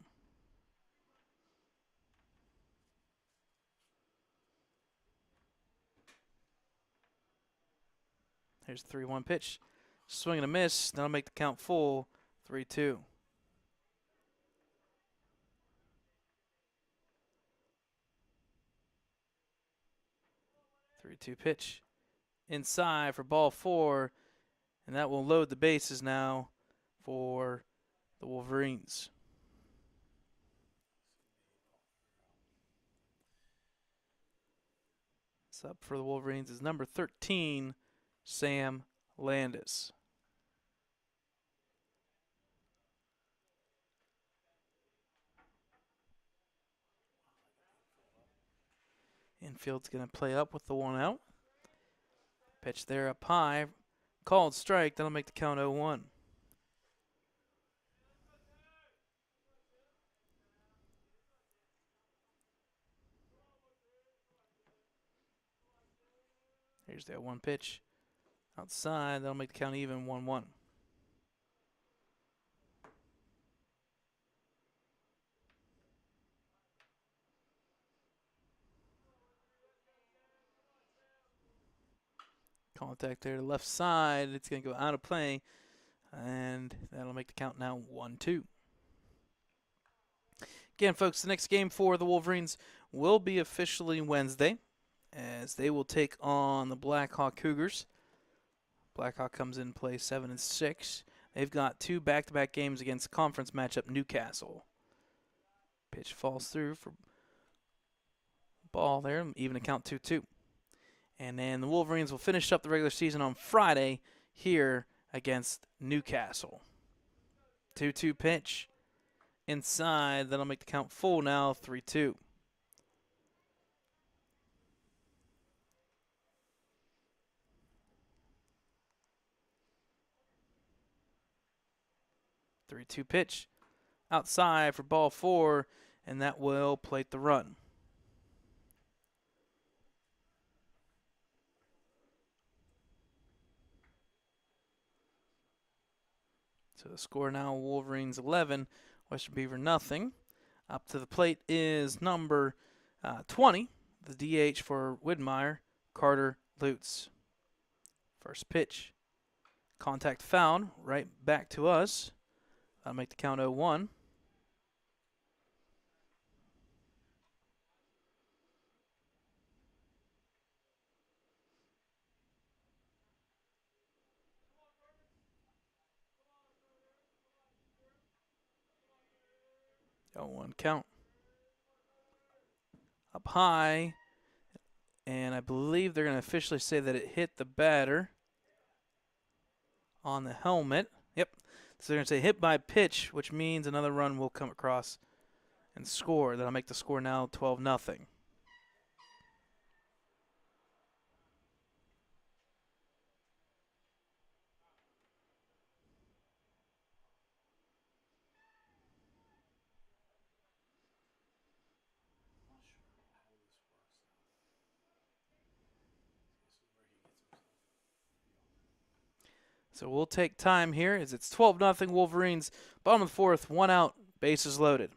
Here's the 3-1 pitch. Swing and a miss. That'll make the count full, 3-2. Three-two pitch. Inside for ball 4, and that will load the bases now for the Wolverines. It's up for the Wolverines is number 13, Sam Landis. Infield's going to play up with the 1 out. Pitch there up high. Called strike. That'll make the count 0-1. Here's that 1 pitch. Outside. That'll make the count even, 1-1. Contact there to the left side. It's going to go out of play, and that'll make the count now 1-2. Again, folks, the next game for the Wolverines will be officially Wednesday, as they will take on the Blackhawk Cougars. Blackhawk comes in play 7-6. They've got 2 back-to-back games against conference matchup Newcastle. Pitch falls through for ball there, even a count 2-2. And then the Wolverines will finish up the regular season on Friday here against Newcastle. 2-2 pitch. Inside, that'll make the count full now, 3-2. Three-two pitch. Outside for ball 4, and that will plate the run. So the score now, Wolverines 11, Western Beaver nothing. Up to the plate is number 20, the DH for Widmeyer, Carter Lutz. First pitch. Contact foul, right back to us. That'll make the count 0-1. One count. Up high, and I believe they're going to officially say that it hit the batter on the helmet. Yep. So they're going to say hit by pitch, which means another run will come across and score. That'll make the score now 12-0. So we'll take time here as it's 12-0 Wolverines. Bottom of the fourth, 1 out, bases loaded.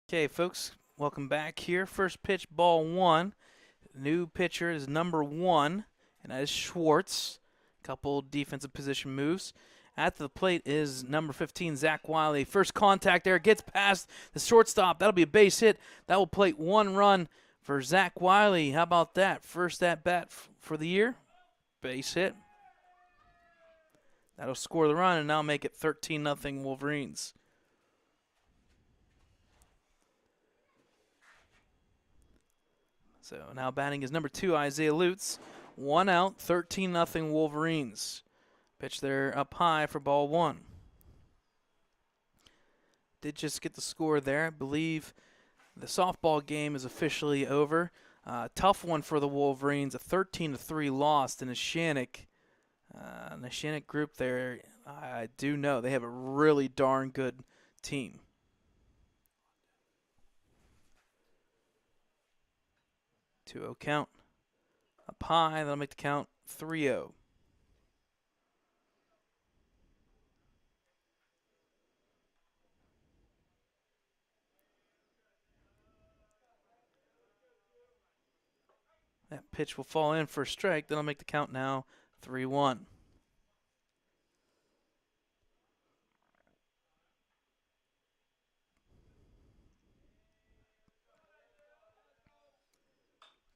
Okay, folks, welcome back here. First pitch, ball one. New pitcher is number 1, and that is Schwartz. Couple defensive position moves. At the plate is number 15, Zach Wiley. First contact there, gets past the shortstop. That'll be a base hit. That will plate 1 run for Zach Wiley. How about that? First at bat for the year. Base hit. That'll score the run and now make it 13-0 Wolverines. So now batting is number 2, Isaiah Lutz. 1 out, 13-0 Wolverines. Pitch there up high for ball 1. Did just get the score there. I believe the softball game is officially over. Tough one for the Wolverines, a 13-3 loss in Neshannock. Neshannock group there, I do know they have a really darn good team. Two-0 count. Up high, that'll make the count 3-0. That pitch will fall in for a strike. That'll make the count now 3-1.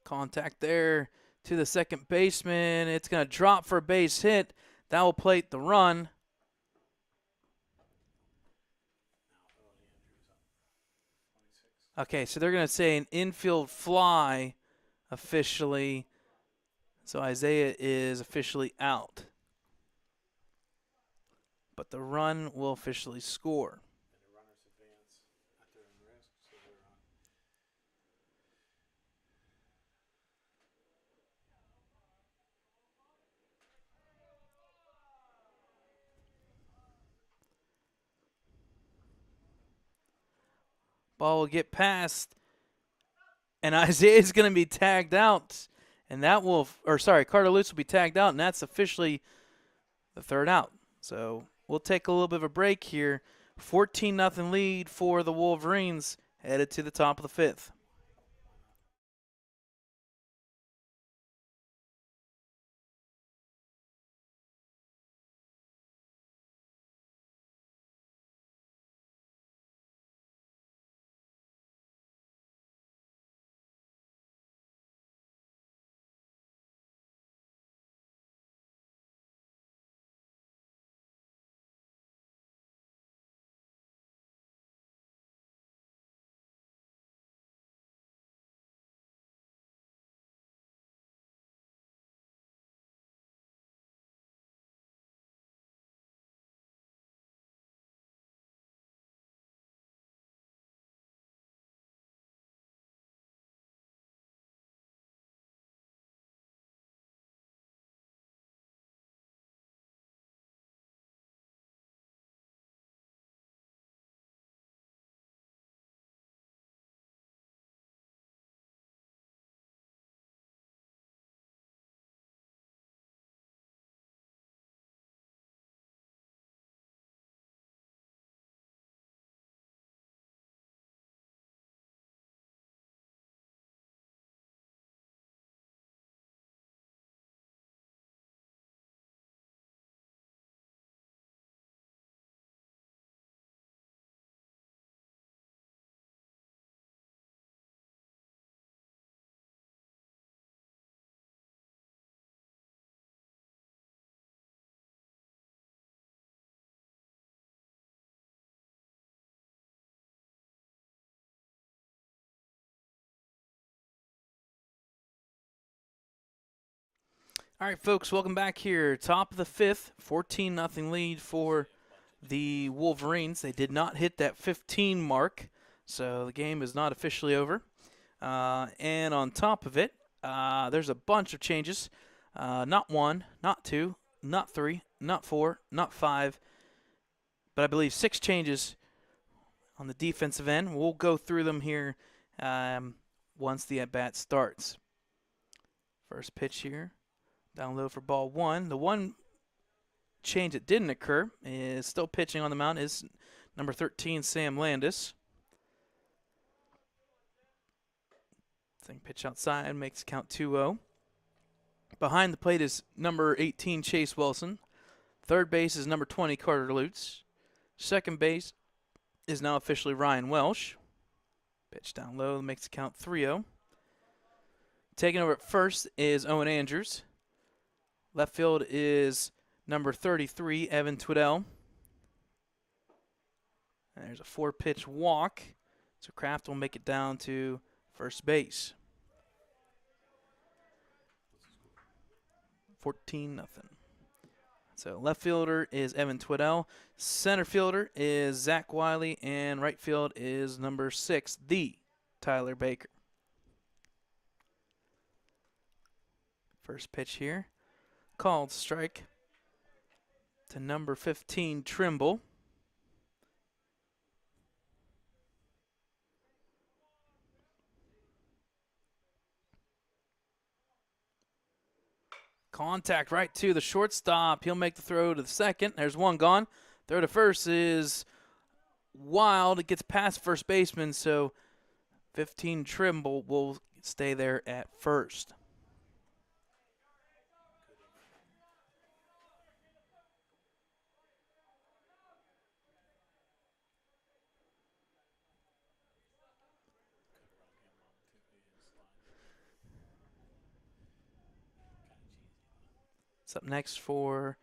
Contact there to the second baseman. It's going to drop for a base hit. That will plate the run. Okay, so they're going to say an infield fly officially. So Isaiah is officially out. But the run will officially score. Ball will get past, and Isaiah's going to be tagged out. And that will, Carter Lutz will be tagged out, and that's officially the third out. So we'll take a little bit of a break here. 14-0 lead for the Wolverines, headed to the top of the 5th. All right, folks, welcome back here. Top of the 5th, 14-0 lead for the Wolverines. They did not hit that 15 mark, so the game is not officially over. And on top of it, there's a bunch of changes. Not 1, not 2, not 3, not 4, not 5, but I believe 6 changes on the defensive end. We'll go through them here once the at-bat starts. First pitch here. Down low for ball 1. The one change that didn't occur is still pitching on the mound is number 13, Sam Landis. Second pitch outside makes count 2-0. Behind the plate is number 18, Chase Wilson. Third base is number 20, Carter Lutz. Second base is now officially Ryan Welsh. Pitch down low makes the count 3-0. Taking over at first is Owen Andrews. Left field is number 33, Evan Twiddell. And there's a 4-pitch walk. So Kraft will make it down to first base. 14-0. So left fielder is Evan Twiddell. Center fielder is Zach Wiley. And right field is number 6, the Tyler Baker. First pitch here. Called strike to number 15, Trimble. Contact right to the shortstop. He'll make the throw to the second. There's one gone. Throw to first is wild. It gets past first baseman, so 15 Trimble will stay there at first. Up next for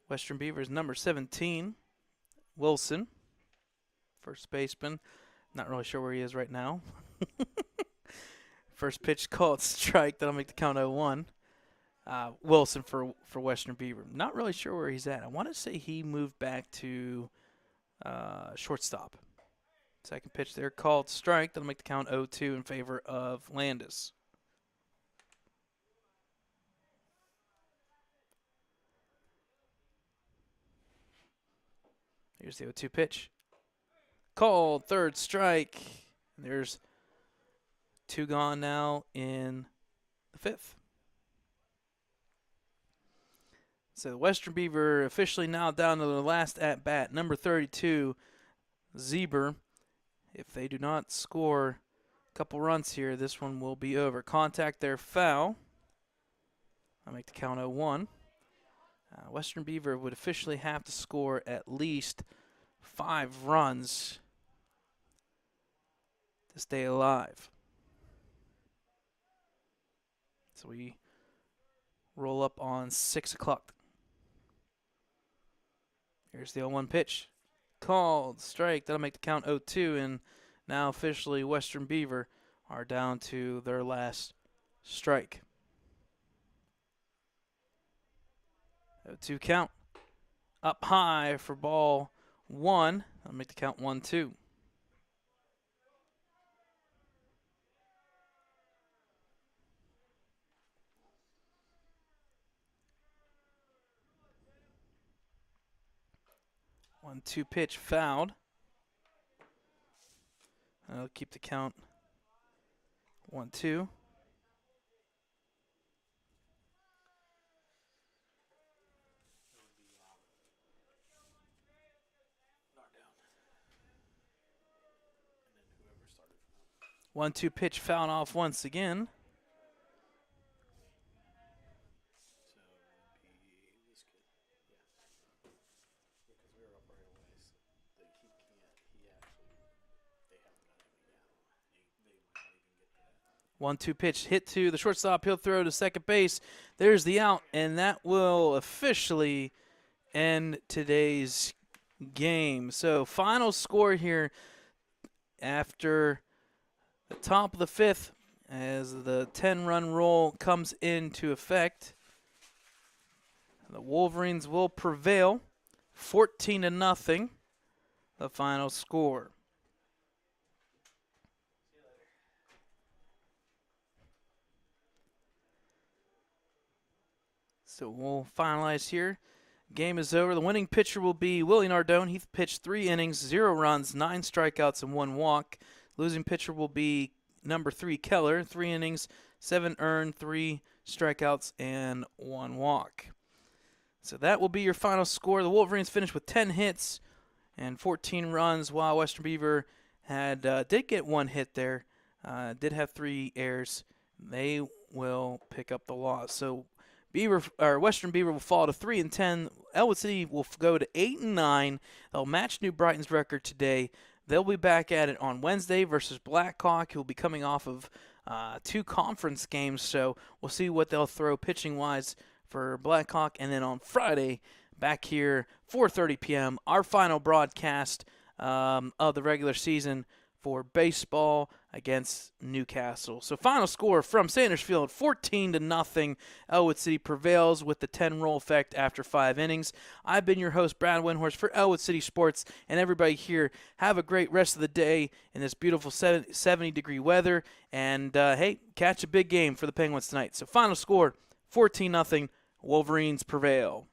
Western Beavers, number 17, Wilson. First baseman. Not really sure where he is right now. First pitch called strike. That'll make the count 0-1. Wilson for Western Beaver. Not really sure where he's at. I want to say he moved back to shortstop. Second pitch there called strike. That'll make the count 0-2 in favor of Landis. Here's the 0-2 pitch. Called, third strike. There's 2 gone now in the 5th. So the Western Beaver officially now down to the last at-bat. Number 32, Zeber. If they do not score a couple runs here, this one will be over. Contact there, foul. I'll make the count 0-1. Western Beaver would officially have to score at least 5 runs to stay alive. So we roll up on 6 o'clock. Here's the 0-1 pitch. Called strike. That'll make the count 0-2. And now officially Western Beaver are down to their last strike. 0-2 count. Up high for ball 1. I'll make the count 1-2. One-two pitch fouled. I'll keep the count 1-2. One-two pitch fouled off once again. One-two pitch hit to the shortstop. He'll throw to second base. There's the out, and that will officially end today's game. So final score here after the top of the 5th as the 10-run rule comes into effect. The Wolverines will prevail 14-0, the final score. So we'll finalize here. Game is over. The winning pitcher will be Willie Nardone. He pitched 3 innings, 0 runs, 9 strikeouts, and 1 walk. Losing pitcher will be number 3, Keller. 3 innings, 7 earned, 3 strikeouts, and 1 walk. So that will be your final score. The Wolverines finished with 10 hits and 14 runs, while Western Beaver did get 1 hit there did have 3 errors. They will pick up the loss. So Beaver or Western Beaver will fall to 3-10. Ellwood City will go to 8-9. They'll match New Brighton's record today. They'll be back at it on Wednesday versus Blackhawk, who will be coming off of 2 conference games. So we'll see what they'll throw pitching wise for Blackhawk. And then on Friday, back here, 4:30 p.m., our final broadcast of the regular season for baseball against Newcastle. So final score from Sandersfield, 14-0. Ellwood City prevails with the 10-roll effect after 5 innings. I've been your host, Brad Windhorst, for Ellwood City Sports, and everybody here, have a great rest of the day in this beautiful 70-degree weather, and hey, catch a big game for the Penguins tonight. So final score, 14-0, Wolverines prevail.